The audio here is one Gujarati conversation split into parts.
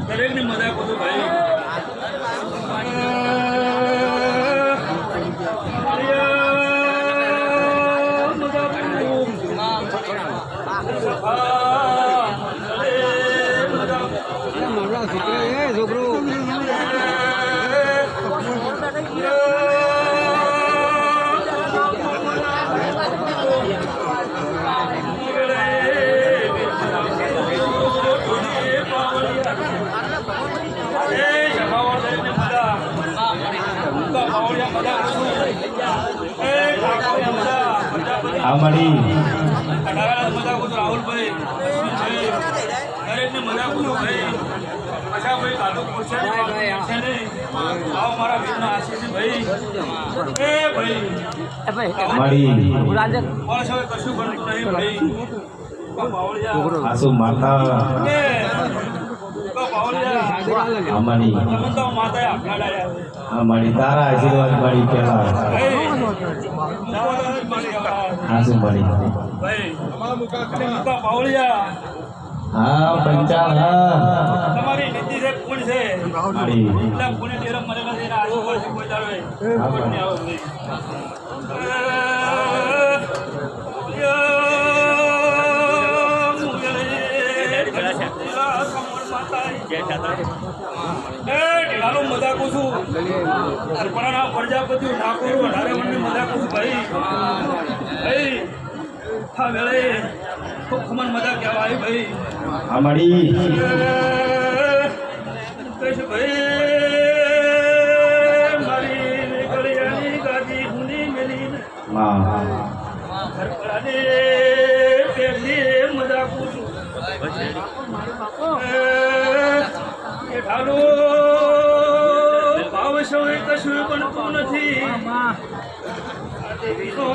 દરેકની મજા કરું ભાઈ અમારી મજા કરું રાહુલભાઈ દરેકને મજા કરું ભાઈ અચ્છા ભાઈ કાઢો પૂછે આવો મારા વીરના આશીષ ભાઈ એ ભાઈ અમારી માણસ હવે કશું પણ નહીં ભાઈ આસુ માતા અમારી અમારી તારા આશીર્વાદ મારી પેલા આસુ મારી હા પંચાલ તમારી નીતિ છે પૂર્ણ છે એટલા પૂર્ણ નિરમ મરેલા છે આજુબાજુ કોઈ દાડો કોઈ નહીં આવે મજાક છું અર્પણા પ્રજાપતિ ઠાકોર વધારે મને મજાક છું ભાઈ ભાઈ હા વેળે ખૂબ ખમણ મજા કહેવાય ભાઈ અમારી કહીશ ભાઈ મારી નીકળ્યાની ગાદી હુની મેલી અર્પણાને પેલી મજાક છું ઢાલો ભાવ સૌએ કશું બનતું નથી દેવીનો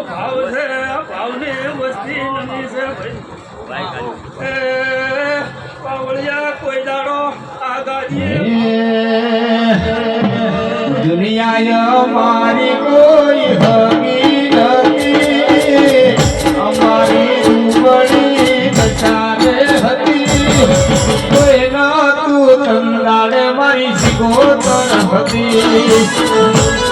ભાવ છે ભાવને વસ્તી નથી છે પાવળિયા કોઈ દાડો આગાજી દુનિયા મારી કોઈ હકી નથી અમારી દુબળી બચારે હતી કોઈ ના તું તંદાડે મારી શિકોતર હતી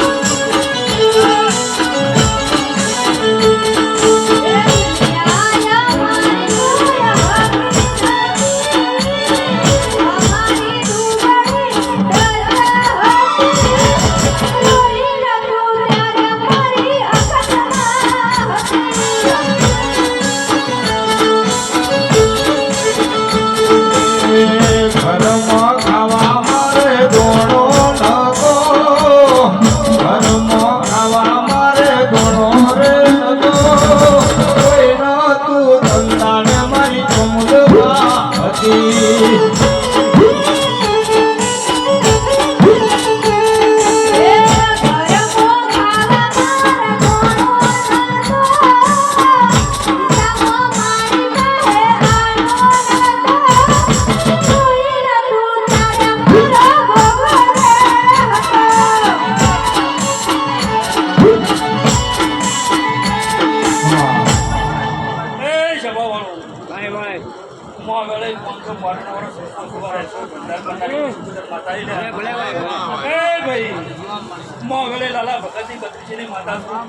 મોગલે લાલા ભગતની કત્રીજીની માતા છું.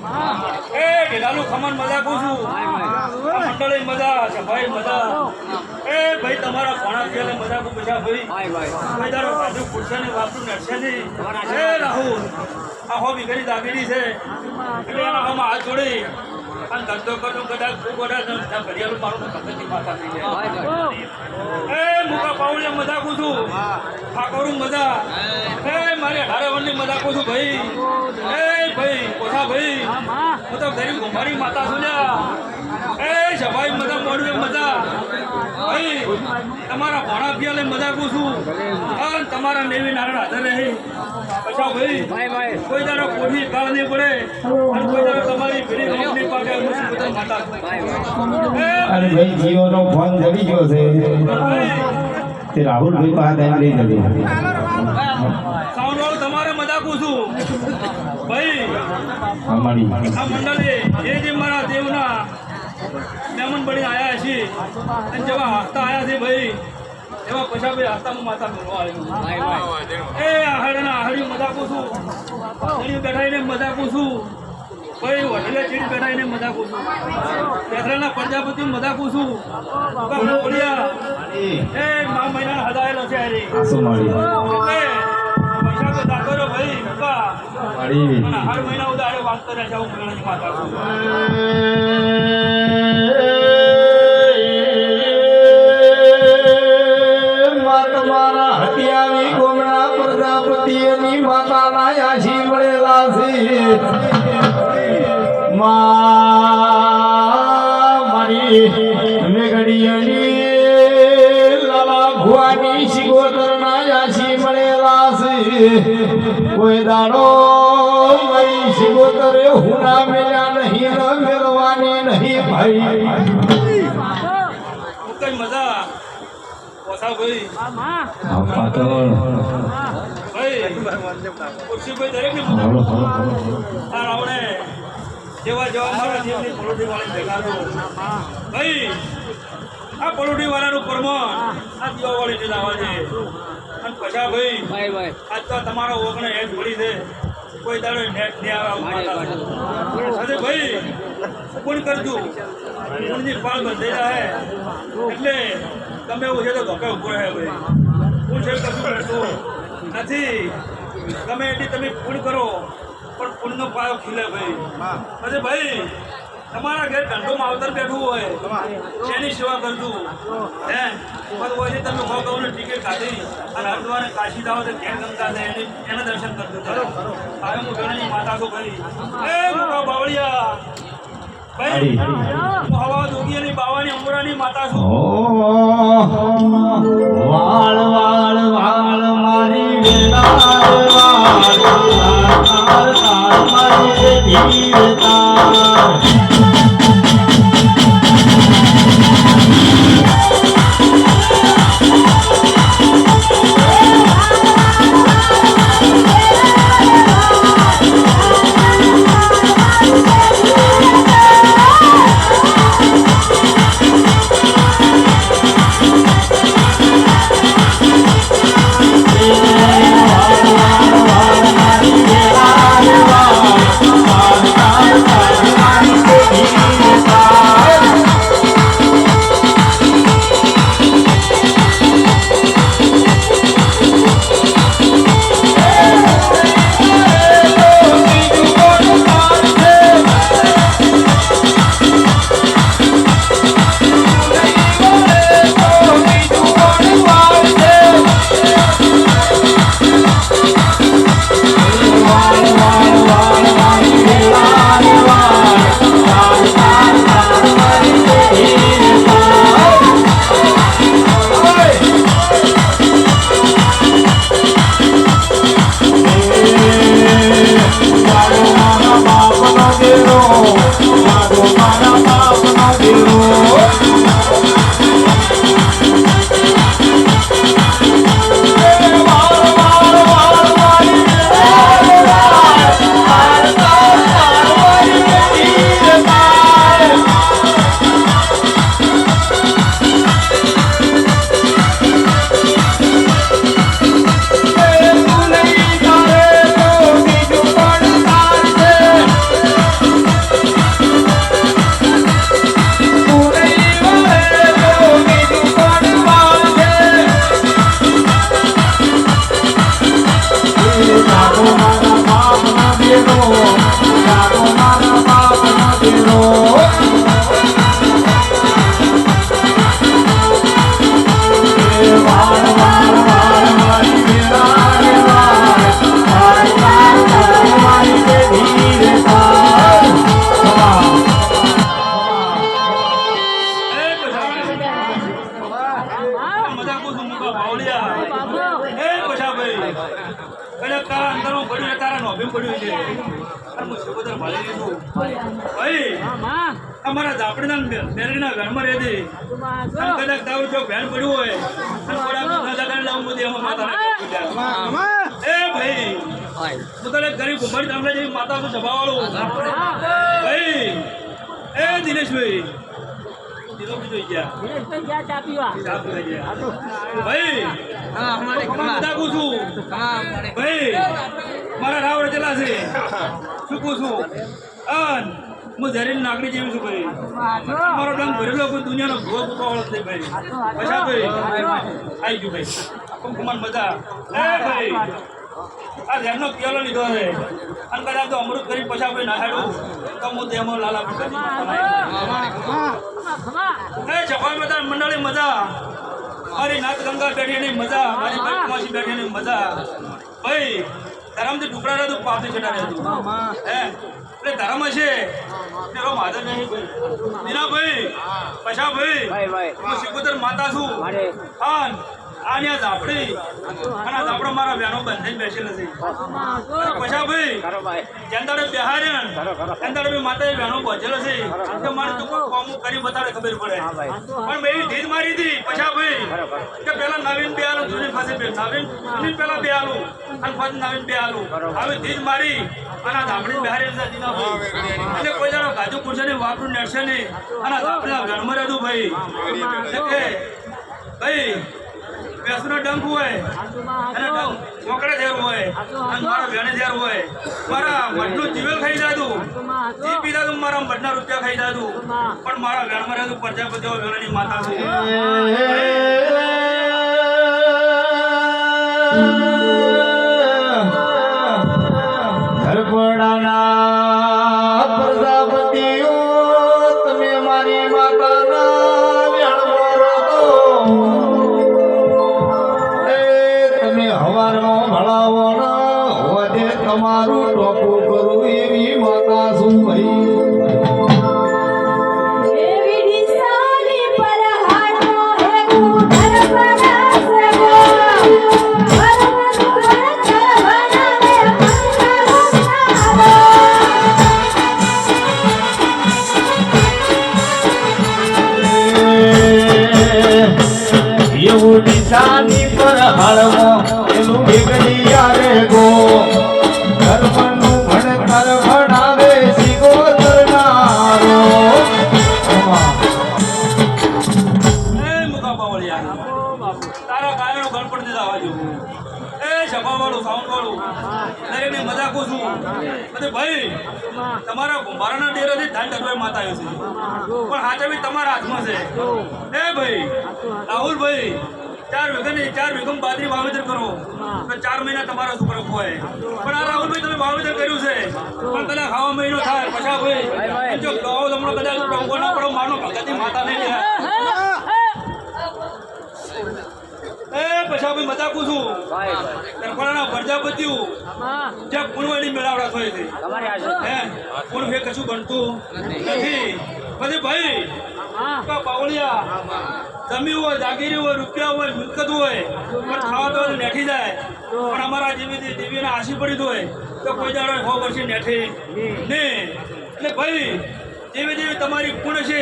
એ ઢેલાલું ખમણ મજા કહું છું. આ મંડળી મજા, સભાઈ મજા. એ ભાઈ તમારા ભણા પેલે મજા કહું બધા ભાઈ. ભાઈ તારો બાજુ ખુરશાની વાપરું નડશે નહીં. એ રાહુલ આ હો બીગરી દાબેલી છે એટલે એના આમાં હાથ જોડી અને ધંધો કરતો કદાચ ખૂબ બધા ઘડિયાળું મારું તો ભગતની માતા થઈ જાય. એ મુકા પાઉલિયા મજા કહું છું. ઠાકોરું મજા. એ મારી 18 વર્ષની મજા કહું છું ભાઈ. એ ભાઈ કોઠા ભાઈ હું તો ગરીબ ઘુમારી માતા છું લ્યા. એ સભાઈ મજા મોડવે મજા ભાઈ તમારા ભણા પિયાલે મજા કહું છું. અને તમારા નેવી નારાયણ હાજર રહે પછા ભાઈ કોઈ તારો કોઠી કાળ નહીં પડે અને કોઈ તારો તમારી ભેરી કંપની પાકે મુસીબત માતા છું. અરે ભાઈ જીઓનો ફોન જડી ગયો છે તે રાહુલભાઈ પાસે લઈ જવી સાઉન્ડ વાળું તમારે મજા કહું છું ભાઈ. અમારી આ મંડળે જે મારા દેવના મહેમાન બનીને આવ્યા છીએ અને જેવા હસતા આવ્યા છે ભાઈ એવા પછા ભાઈ હસતામાં માતા બોલવા આવ્યું. એ આહડના આહડી મજા કહું છું. ચીડી બેઠાઈને મજા કહું છું ભાઈ. વઢીલે ચીડી બેઠાઈને મજા કહું છું. પેથરાના પ્રજાપતિ મજા કહું છું. બોલિયા એ મા મહિના હદાયેલો છે હરી આસુ મારી એટલે પૈસા તો દાખલો ભાઈ પપ્પા મારી અને હર મહિના ઉદારે વાત કરે છે હું મહિનાની માતા છું. તમારા હટિયાવી ગોમના પ્રજાપતિની માતાના આશી મળેલા છે મારી મેઘડિયાની લાલા ભુવાની શિગોતરના આશી મળેલા છે કોઈ દાડો મારી શિગોતરે હુના મેળ્યા નહીં ન મેળવાની નહીં ભાઈ. કઈ મજા ઓછા ભાઈ ખુરશીભાઈ દરેકને મજા આ રાવણે જેવા જેવા મારા દેવની પલોઠી વાળી ભેગા છો ભાઈ. આ પલોઠી વાળાનું પ્રમાણ આ દિવાળી ને લાવવા છે અને પછા ભાઈ આજ તો તમારો ઓગણે હેડ પડી છે કોઈ દાડો નેટ નહીં આવે સાથે ભાઈ કોણ કરજો કોણની પાળ બંધાઈ જાય એટલે તમે એવું છે તો ધોકે ઉભો રહે ભાઈ. હું છે કશું કરતું નથી. ગમે એટલી તમે ફૂલ કરો પણ ફૂલનો પાયો ખીલે ભાઈ. પછી ભાઈ તમારા ઘેર ધંધો માવતર બેઠું હોય એની સેવા કરજો હે. પણ હોય તમે હો ગૌને ટિકિટ કાઢી અને હરદ્વારે કાશી જાઓ તો ઘેર ગંગા છે એના દર્શન કરજો. હવે હું ગણની માતા છું ભાઈ. એ મોટા બાવળિયા ભાઈ હું હવા જોગીની બાવાની અંબુરાની માતા છું. વાળ વાળ વાળ મારી વેલા વાળ તાર તાર મારી ધીર તાર મજાકું છું મુકા બાવળિયા એ પછાભાઈ કદાચ તારા અંદરનું પડ્યું ને તારા નોભી પડ્યું છે અને હું સગોદર ભાળી લીધું ભાઈ અમારા ઝાપડીના બેરડીના ઘરમાં રહેતી અને કદાચ તારું જો ભેણ પડ્યું હોય અને થોડા લગાડી લાવું બધી એમાં માતા એ ભાઈ હું તને ગરીબ ઉમરી તમને જેવી માતા છું સભાવાળું ભાઈ એ દિનેશભાઈ ભાઈ મજાકું છું ભાઈ મારા રાવણ ચેલા છે ચૂકું છું અન હું જરીન નાગરી જેવી છું ભાઈ મારો ડંગ ભરેલો કોઈ દુનિયાનો ભૂવો વાળો છે ભાઈ પછા ભાઈ આવી ગયું ભાઈ કુમાર મજા એ ભાઈ આ ધ્યાનનો પિયાલો લીધો છે અને કદાચ તો અમૃત કરી પછા ભાઈ નાહાડું તો હું તેમાં લાલા સફાઈ બધા મંડળી મજા મારી નાથ ગંગા બેઠીની મજા મારી કુમાસી બેઠીની મજા ભાઈ ધરમથી ટુકડા રહેતું પાપથી ચડાડે હતું હે એટલે ધર્મ હશે તેરો માધર નહીં ભાઈ દીનાભાઈ પછા ભાઈ હું સિકોતર માતા છું આની આ ઝાપડી અને આ ઝાપડો મારા બહેનો બંધાઈને બેસેલ છે પછા ભાઈ ચંદાડે બિહાર્યા ચંદાડે બી માતા બહેનો પહોંચેલો છે કે મારે તો કોમ કરી બતાડે ખબર પડે પણ મેં એવી ધીજ મારી હતી પછા ભાઈ કે પેલા નવીન બે આલું જૂની પાસે નવીન પેલા બે આલું અને પછી નવીન બે આલું આવી ધીજ મારી અને આ ઝાપડી બિહારી છે એટલે કોઈ દાડો ગાજુ પૂછે નહીં વાપરું નેડશે નહીં અને આ ઝાપડીના ઘરમાં રહેતું ભાઈ એટલે ભાઈ બેસનો ડંક હોય અને મોકળે ઝેર હોય અને મારા બેને ઝેર હોય મારા મઠનું જીવેલ ખાઈ જાતું જી પીધા તું મારા મઠના રૂપિયા ખાઈ જાતું પણ મારા બેનમાં રહેતું પ્રજાપતિ વેલાની માતા છે ઘરપડાના પ્રજાપતિઓ તમે મારી માતાના હવારમાં ભણાવો વધે તમારું ટોપું કરું એવી માતા શું ભાઈ એવું નિશાની પર હાળવો એનું વેગડિયા રે ગો ધર્મનું ભણતર ભણાવે સિકોતર નારો એ મુકા બાવળિયા તારા ગાયનો ગણપણ દીધા વાજો એ સભાવાળું સાઉન્ડવાળું દરેકની મજાકું છું અને ભાઈ તમારા કુંભારના ડેરેથી ધાન ટકવાઈ માતા આવ્યો છે પણ હાથે તમારા હાથમાં છે એ ભાઈ રાહુલભાઈ 4 વીઘમ બાજરી વાવેતર કરો તો 4 મહિના તમારા ઉપર હોય પણ આ રાહુલભાઈ તમે વાવેતર કર્યું છે પણ કદાચ ખાવા મહિનો થાય પછા ભાઈ જો ગાવ તમને કદાચ ડોંગો ના પડો માનો ભગતની માતા નહીં લે એ પછા ભાઈ મજાકું છું કરપડાના પ્રજાપતિઓ જે પૂર્વની મેળાવડા થાય છે હે પૂર્વ એ કશું બનતું નથી પછી ભાઈ બાવળિયા જમી હોય જાગીરી હોય રૂપિયા હોય મિલકત હોય પણ ખાવા તો નેઠી જાય પણ અમારા જેવી દેવીને આશી પડી હોય તો કોઈ દાડો 100 વર્ષે નેઠી નહીં એટલે ભાઈ જેવી જેવી તમારી ગુણ છે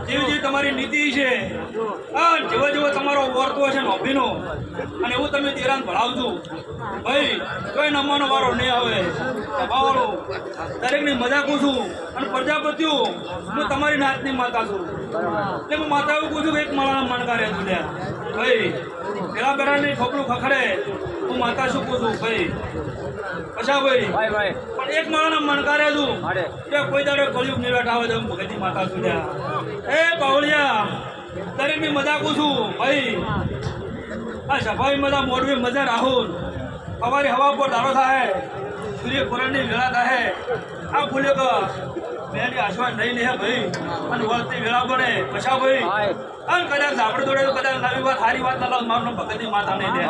જેવી જેવી તમારી નીતિ છે જેવો જેવો તમારો વર્તો છે નોભીનો અને એવું તમે દેરાન ભણાવજો ભાઈ કોઈ નમવાનો વારો નહીં આવે ભાવાળો દરેકની મજાકું છું અને પ્રજાપતિઓ હું તમારી નાતની માતા છું એટલે હું માતા એવું કહું છું કે એક માળાના મણકારે છું ત્યાં ભાઈ પેલા બેરાની ઠોકલું ખખડે હું માતા શું કહું છું ભાઈ પછા ભાઈ પણ એક માળાના મણકારે છું કે કોઈ દાડે કળિયુગ નિરાટ આવે તો ભગતની માતા છું ત્યાં એ બાવળિયા દરેકની મજાકું છું ભાઈ આ સફાઈ મજા મોડવી મજા રાહુલ અમારી હવા પર દારો થાય સૂર્ય પુરાણની વેળા થાય આ ભૂલે કે મેની આશવા નહીં લે ભાઈ અને વળતી વેળા બને પછા ભાઈ અને કદાચ આપણે જોડે તો કદાચ નવી વાત સારી વાત ના લાવ મારું ભગતની માતા નહીં દે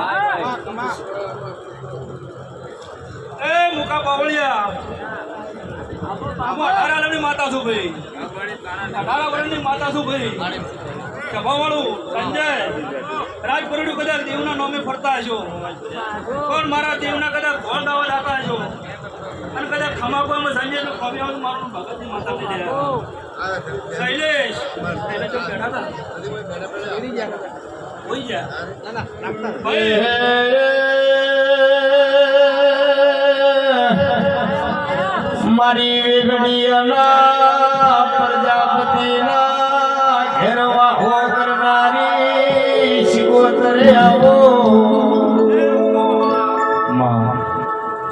એ મુકા બાવળિયા હું 18 વર્ષની માતા છું ભાઈ 18 વર્ષની માતા છું ભાઈ સભાવાળું સંજય રાજપુરડી કદાચ દેવના નામે ફરતા હશો પણ મારા દેવના કદાચ ધોળ દાવા લાતા હશો અને કદાચ ખમાપુરમાં સંજયનું ખોબિયાનું મારું ભગતની માતા થઈ ગયા શૈલેષ શૈલેષ જો બેઠા હતા હોઈ ગયા ભાઈ મારી વેગડીના પ્રજાપતિના ઘેરવા હો કરનારી શિકોતરે આવો માં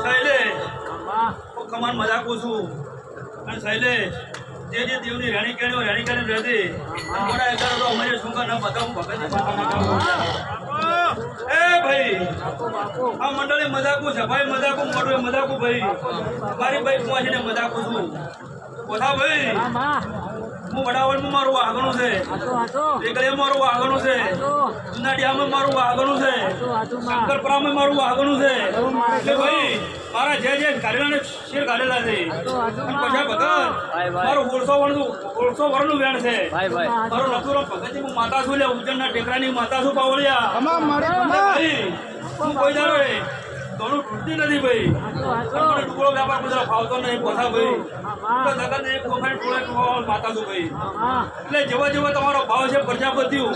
શૈલેષ હું કમાન મજાકું છું અને શૈલેષ જે દેવની રાણી કેણીઓ રાણી કેણી રહેતી મોડા એકદમ તો અમારી શું ના બતાવું ભગતની માતા એ ભાઈ આ મંડળી મજાકું છે ભાઈ મજાકું મોટું મજાકું ભાઈ મારી ભાઈ પહોંચીને મજાકું છું કોથા ભાઈ હું વડાવળમાં મારું આગળનું છે એકલે મારું આગળનું છે જુનાડિયામાં મારું આગળનું છે શંકરપુરામાં મારું આગળનું છે એટલે ભાઈ મારા જે કાઢેલા શેર કાઢેલા છે પછી ભગત મારું 1600 વર્ષનું વેણ છે મારું લખુરો ભગતજી હું માતા છું લે ઉજ્જૈનના ટેકરાની માતા છું પાવળિયા ભાઈ હું કોઈ દાડો દોડું તૂટતી નથી ભાઈ મને ટુકડો વ્યાપાર કુતરો ફાવતો નહીં પોથા ભાઈ તો જગતને એક વખત ટોળે માતા છું ભાઈ એટલે જેવા જેવા તમારો ભાવ છે પ્રજાપતિઓ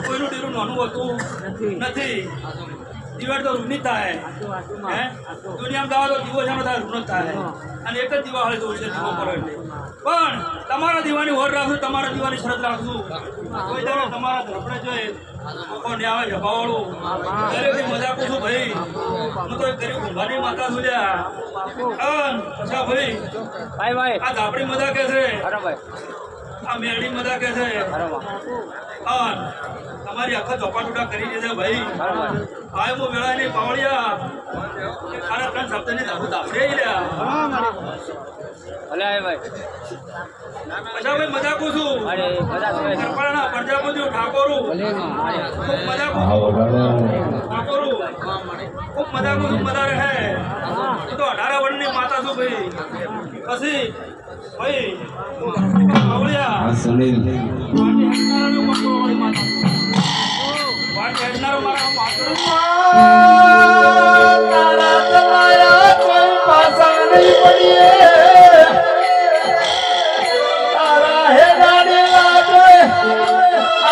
કોઈનું ડીરું નાનું હોતું નથી દિવાળ તો રૂની થાય હે દુનિયામાં દાવા તો દીવો જાનો થાય રૂન થાય અને એક જ દીવા હાલે તો છે દીવો કરો એટલે પણ તમારા દીવાની હોર રાખશું તમારા દીવાની શરત રાખશું કોઈ દાડો તમારા ધરપડે જોઈએ કોને આવે જભાવાળું દરેકની મજાક છું ભાઈ હું તો એક ગરીબ ઊંઘાની માતા છું લ્યા અચ્છા ભાઈ આ ધાપડી મજા કે છે આ મેરડી મજા કે છે તમારી આખા ચોપા ટૂટા કરી દેશે ભાઈ ભાઈ હું વેળા નહીં પાવળિયા ખાડા 3 શબ્દની ધાબુ ધાપડે લ્યા અચ્છા ભાઈ મજાકું છું કરપાળાના પ્રજાપતિઓ ઠાકોરું ખૂબ મજાકું ઠાકોરું ખૂબ મજાકું છું મજા રહે તો 18 વર્ષની માતા છું ભાઈ પછી ભાઈ પાવળિયા સુનિલ વાત હેડનારો મારા માતા તારા તમારા કોઈ પાસા નહીં પડીએ તારા હે ગાડી લાગે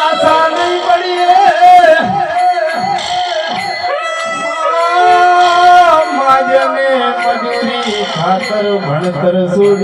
આશા નહીં પડીએ માજને મજૂરી ખાતર ભણતર સુડી